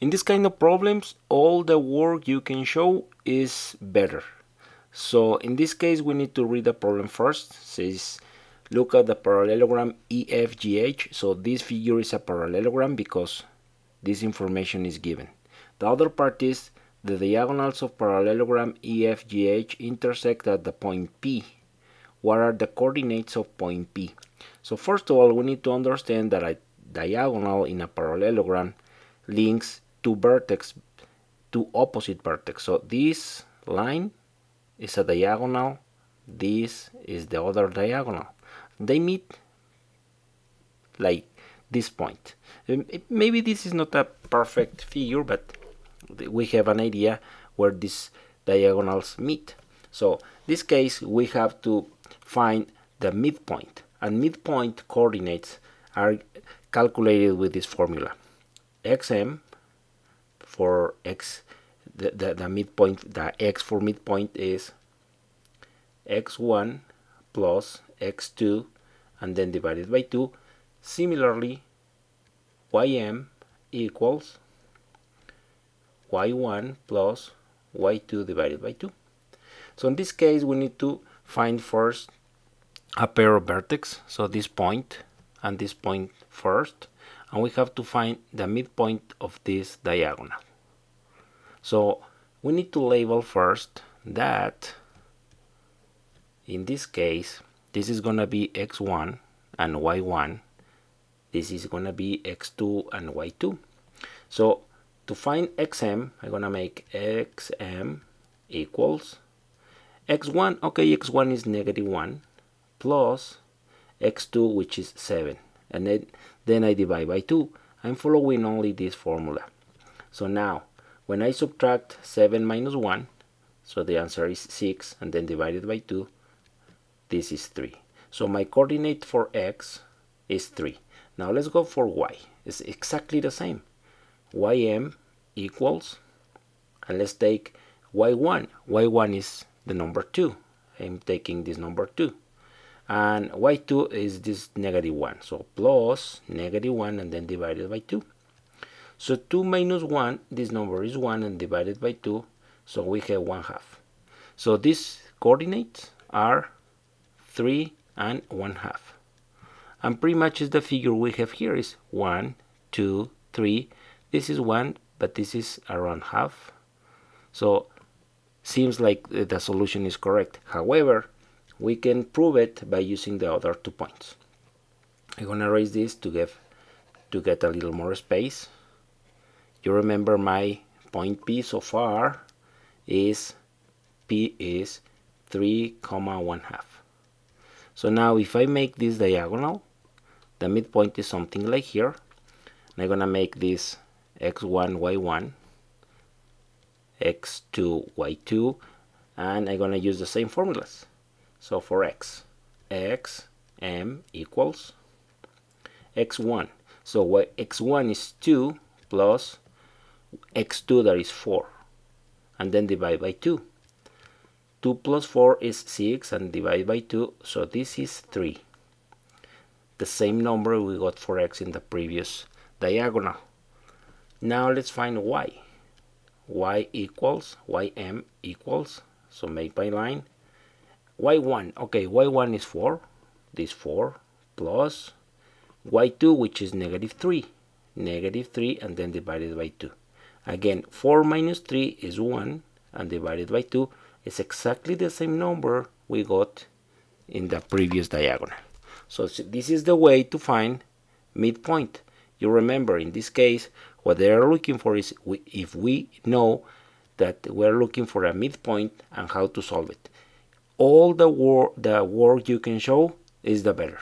In this kind of problems, all the work you can show is better. So in this case, we need to read the problem first. It says, look at the parallelogram EFGH. So this figure is a parallelogram because this information is given. The other part is the diagonals of parallelogram EFGH intersect at the point P. What are the coordinates of point P? So first of all, we need to understand that a diagonal in a parallelogram links two opposite vertex. So this line is a diagonal, this is the other diagonal. They meet like this point. Maybe this is not a perfect figure, but we have an idea where these diagonals meet. So in this case, we have to find the midpoint, and midpoint coordinates are calculated with this formula. xm for x, the midpoint, the x for midpoint is x1 plus x2 and then divided by 2. Similarly, ym equals y1 plus y2 divided by 2. So in this case, we need to find first a pair of vertex, so this point and this point first, and we have to find the midpoint of this diagonal. So we need to label first that in this case, this is gonna be x1 and y1, this is gonna be x2 and y2. So to find xm, I'm gonna make xm equals x1, okay, x1 is -1 plus x2, which is 7, and then I divide by 2. I'm following only this formula. So now when I subtract 7 minus 1, so the answer is 6, and then divided by 2, this is 3. So my coordinate for x is 3. Now let's go for y. It's exactly the same. Ym equals, and let's take y1. y1 is the number 2. I'm taking this number 2. And y2 is this -1. So plus -1 and then divided by 2. So 2 minus 1, this number is 1 and divided by 2. So we have 1/2. So these coordinates are 3 and 1/2. And pretty much is the figure we have here is 1, 2, 3. This is 1, but this is around half. So seems like the solution is correct. However, we can prove it by using the other 2 points. I'm gonna erase this to get a little more space. You remember my point P so far is P is 3, 1/2. So now if I make this diagonal, the midpoint is something like here. And I'm gonna make this x1, y1, x2, y2, and I'm gonna use the same formulas. So for x, xm equals x1. So x1 is 2 plus x2, that is 4, and then divide by 2. 2 plus 4 is 6 and divide by 2, so this is 3. The same number we got for x in the previous diagonal. Now let's find y. Ym equals, so make by line, y1, okay, y1 is 4, this 4, plus y2, which is -3, -3 and then divided by 2. Again, 4 minus 3 is 1 and divided by 2 is exactly the same number we got in the previous diagonal. So this is the way to find midpoint. You remember, in this case, what they are looking for is if we know that we're looking for a midpoint and how to solve it. All the work you can show is the better.